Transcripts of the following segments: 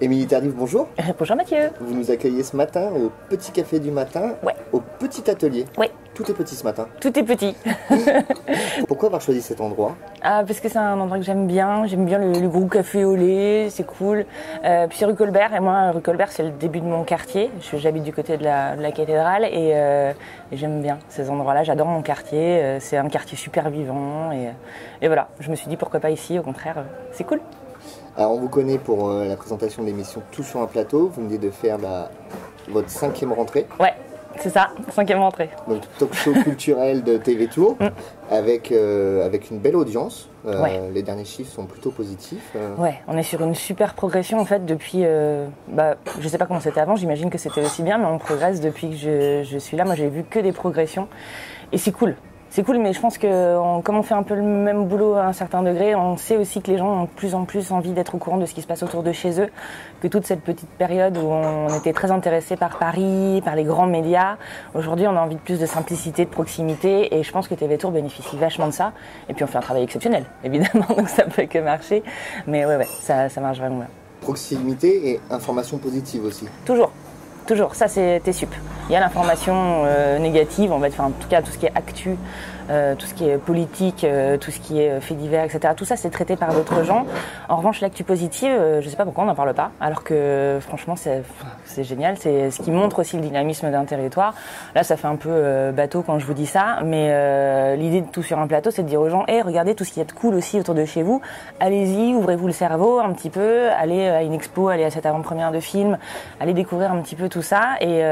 Émilie Tardif, bonjour. Bonjour Mathieu. Vous nous accueillez ce matin au Petit Café du Matin, Ouais. au Petit Atelier. Oui. Tout est petit ce matin. Tout est petit. Pourquoi avoir choisi cet endroit? Parce que c'est un endroit que j'aime bien le goût café au lait, c'est cool. Puis c'est rue Colbert, et moi rue Colbert c'est le début de mon quartier. J'habite du côté de la cathédrale et j'aime bien ces endroits-là, j'adore mon quartier, c'est un quartier super vivant et voilà, je me suis dit pourquoi pas ici, au contraire, c'est cool. Alors on vous connaît pour la présentation de l'émission Tout sur un plateau, vous venez de faire votre 5e rentrée. Ouais, c'est ça, 5e rentrée. Donc talk show culturel de TV Tour, avec une belle audience. Ouais. Les derniers chiffres sont plutôt positifs. Ouais, on est sur une super progression en fait depuis, je sais pas comment c'était avant, j'imagine que c'était aussi bien, mais on progresse depuis que je suis là. Moi j'ai vu que des progressions et c'est cool. C'est cool, mais je pense que comme on fait un peu le même boulot à un certain degré, on sait aussi que les gens ont de plus en plus envie d'être au courant de ce qui se passe autour de chez eux, que toute cette petite période où on était très intéressé par Paris, par les grands médias, aujourd'hui on a envie de plus de simplicité, de proximité, et je pense que TV Tour bénéficie vachement de ça. Et puis on fait un travail exceptionnel, évidemment, donc ça peut que marcher, mais ouais, ça marche vraiment bien. Proximité et information positive aussi. Toujours, ça c'était sup. Il y a l'information négative, en tout cas tout ce qui est actu, tout ce qui est politique, tout ce qui est fait divers, etc. Tout ça c'est traité par d'autres gens. En revanche, l'actu positive, je sais pas pourquoi on n'en parle pas, alors que franchement c'est génial, c'est ce qui montre aussi le dynamisme d'un territoire. Là ça fait un peu bateau quand je vous dis ça, mais l'idée de Tout sur un plateau, c'est de dire aux gens, regardez tout ce qu'il y a de cool aussi autour de chez vous, allez-y, ouvrez-vous le cerveau un petit peu, allez à une expo, allez à cette avant-première de film, allez découvrir un petit peu tout ça. Et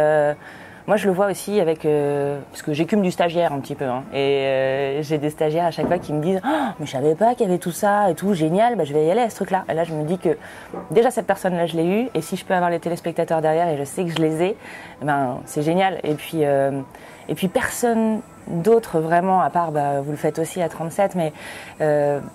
moi je le vois aussi avec parce que j'écume du stagiaire un petit peu et j'ai des stagiaires à chaque fois qui me disent mais je savais pas qu'il y avait tout ça et tout, génial, je vais y aller à ce truc là. Et là je me dis que déjà cette personne là je l'ai eue, et si je peux avoir les téléspectateurs derrière et je sais que je les ai, c'est génial. Et puis personne d'autre vraiment, à part, vous le faites aussi à 37, mais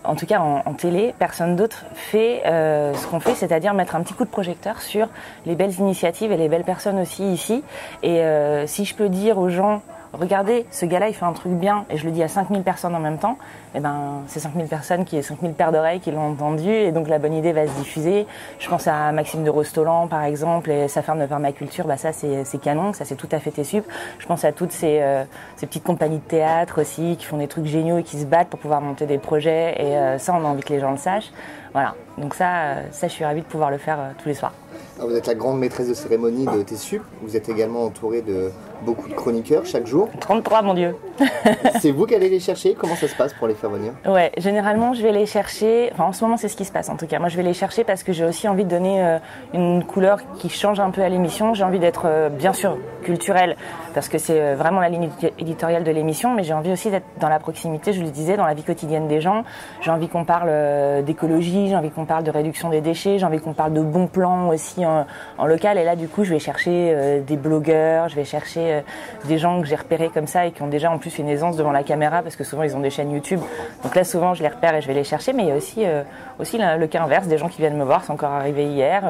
en tout cas en télé, personne d'autre fait ce qu'on fait, c'est-à-dire mettre un petit coup de projecteur sur les belles initiatives et les belles personnes aussi ici. Et si je peux dire aux gens, regardez, ce gars-là, il fait un truc bien, et je le dis à 5000 personnes en même temps, c'est 5000 personnes, 5000 paires d'oreilles qui l'ont entendu, et donc la bonne idée va se diffuser. Je pense à Maxime de Rostolan, par exemple, et sa ferme de permaculture, ça c'est canon, ça c'est tout à fait T-Sup. Je pense à toutes ces petites compagnies de théâtre aussi, qui font des trucs géniaux et qui se battent pour pouvoir monter des projets, et ça, on a envie que les gens le sachent. Voilà, donc ça je suis ravie de pouvoir le faire tous les soirs. Alors vous êtes la grande maîtresse de cérémonie de T-Sup, vous êtes également entourée de beaucoup de chroniqueurs chaque jour. 33, mon Dieu. C'est vous qui allez les chercher? Comment ça se passe pour les faire venir? Ouais, généralement je vais les chercher, en ce moment c'est ce qui se passe en tout cas. Moi je vais les chercher parce que j'ai aussi envie de donner une couleur qui change un peu à l'émission. J'ai envie d'être bien sûr culturelle parce que c'est vraiment la ligne éditoriale de l'émission, mais j'ai envie aussi d'être dans la proximité, je le disais, dans la vie quotidienne des gens. J'ai envie qu'on parle d'écologie, j'ai envie qu'on parle de réduction des déchets, j'ai envie qu'on parle de bons plans aussi en local. Et là du coup je vais chercher des blogueurs, je vais chercher des gens que j'ai repérés comme ça et qui ont déjà en plus une aisance devant la caméra, parce que souvent ils ont des chaînes YouTube. Donc là souvent je les repère et je vais les chercher, mais il y a aussi le cas inverse, des gens qui viennent me voir, c'est encore arrivé hier,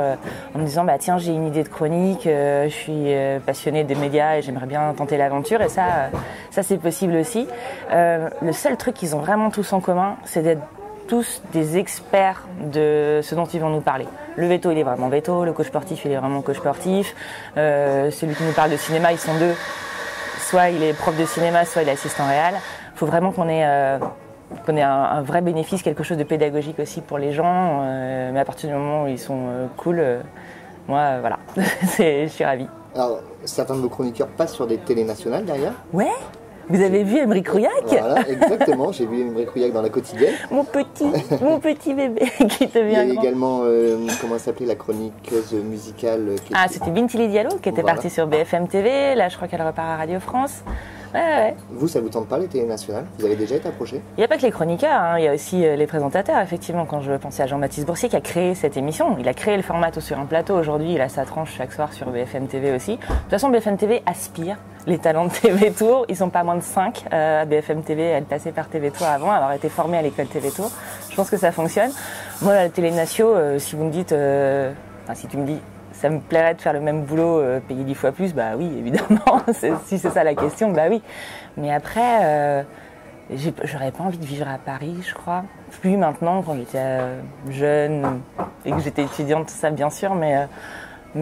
en me disant tiens, j'ai une idée de chronique, je suis passionnée des médias et j'aimerais bien tenter l'aventure, et ça c'est possible aussi. Le seul truc qu'ils ont vraiment tous en commun, c'est d'être tous des experts de ce dont ils vont nous parler. Le veto, il est vraiment veto, le coach sportif, il est vraiment coach sportif, celui qui nous parle de cinéma, ils sont deux, soit il est prof de cinéma, soit il est assistant réal. Il faut vraiment qu'on ait un vrai bénéfice, quelque chose de pédagogique aussi pour les gens, mais à partir du moment où ils sont cool, moi voilà, je suis ravie. Alors, certains de vos chroniqueurs passent sur des télés nationales derrière. Ouais. Vous avez vu Aymeric Rouillac? Voilà, exactement, j'ai vu Aymeric Rouillac dans La Quotidienne. Mon petit bébé qui devient grand. Il y a également, comment s'appelait la chroniqueuse musicale c'était Bintili Diallo qui était partie sur BFM TV, là je crois qu'elle repart à Radio France. Ouais. Vous, ça vous tente pas les télés nationales? Vous avez déjà été approché? Il n'y a pas que les chroniqueurs, il y a aussi les présentateurs, effectivement. Quand je pensais à Jean-Baptiste Boursier qui a créé cette émission, il a créé le format Tout sur un plateau. Aujourd'hui, il a sa tranche chaque soir sur BFM TV aussi. De toute façon, BFM TV aspire les talents de TV Tour. Ils sont pas moins de 5 à BFM TV, à être passés par TV Tour avant, avoir été formés à l'école TV Tour. Je pense que ça fonctionne. Moi, la télé natio, si vous me dites, si tu me dis, ça me plairait de faire le même boulot, payer 10 fois plus, oui, évidemment. Si c'est ça la question, oui. Mais après, J'aurais pas envie de vivre à Paris, je crois. Plus maintenant, quand j'étais jeune et que j'étais étudiante, tout ça bien sûr, mais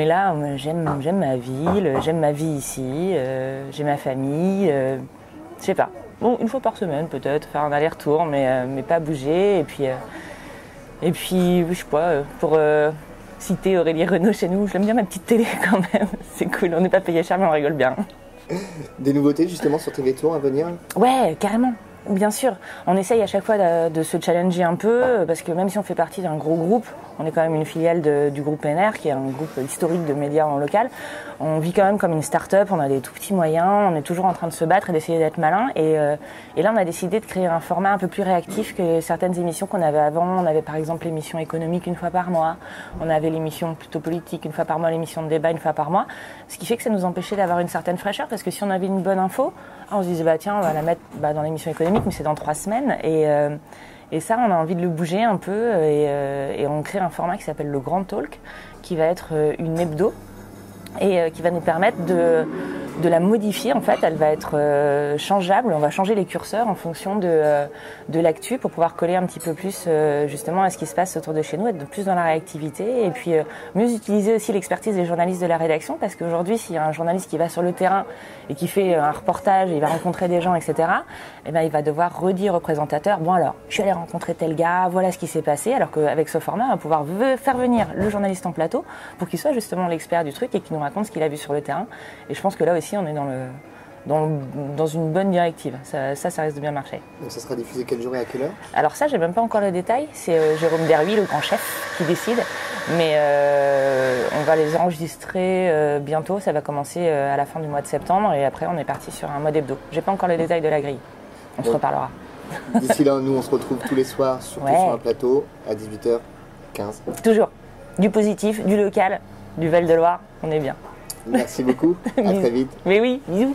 là, j'aime ma ville, j'aime ma vie ici, j'ai ma famille, je sais pas. Bon, une fois par semaine peut-être, faire un aller-retour, mais pas bouger. Et puis je sais pas, pour citer Aurélie Renaud chez nous, j'aime bien ma petite télé quand même, c'est cool, on n'est pas payé cher mais on rigole bien. Des nouveautés justement sur TV Tour à venir? Ouais, carrément. Bien sûr, on essaye à chaque fois de se challenger un peu, parce que même si on fait partie d'un gros groupe, on est quand même une filiale du groupe NR, qui est un groupe historique de médias en local. On vit quand même comme une start-up, on a des tout petits moyens, on est toujours en train de se battre et d'essayer d'être malin. Et là, on a décidé de créer un format un peu plus réactif que certaines émissions qu'on avait avant. On avait par exemple l'émission économique une fois par mois, on avait l'émission plutôt politique une fois par mois, l'émission de débat une fois par mois. Ce qui fait que ça nous empêchait d'avoir une certaine fraîcheur, parce que si on avait une bonne info, on se disait tiens, on va la mettre dans l'émission économique, mais c'est dans 3 semaines. Et ça, on a envie de le bouger un peu et on crée un format qui s'appelle le Grand Talk, qui va être une hebdo et qui va nous permettre de la modifier. En fait, elle va être changeable. On va changer les curseurs en fonction de l'actu pour pouvoir coller un petit peu plus justement à ce qui se passe autour de chez nous, être plus dans la réactivité et puis mieux utiliser aussi l'expertise des journalistes de la rédaction, parce qu'aujourd'hui, s'il y a un journaliste qui va sur le terrain et qui fait un reportage, il va rencontrer des gens, etc., eh ben, il va devoir redire au présentateur, bon alors, je suis allé rencontrer tel gars, voilà ce qui s'est passé, alors qu'avec ce format, on va pouvoir faire venir le journaliste en plateau pour qu'il soit justement l'expert du truc et qu'il nous raconte ce qu'il a vu sur le terrain. Et je pense que là aussi, on est dans une bonne directive. Ça risque de bien marcher. Donc ça sera diffusé quel jour et à quelle heure? Alors ça, j'ai même pas encore le détail. C'est Jérôme Derby, le grand chef, qui décide. Mais on va les enregistrer bientôt. Ça va commencer à la fin du mois de septembre. Et après, on est parti sur un mode hebdo. J'ai pas encore le détail de la grille. On se reparlera. D'ici là, nous, on se retrouve tous les soirs, surtout sur un plateau, à 18h15. Toujours. Du positif, du local, du Val-de-Loire. On est bien. Merci beaucoup. À très vite. Mais oui, bisous.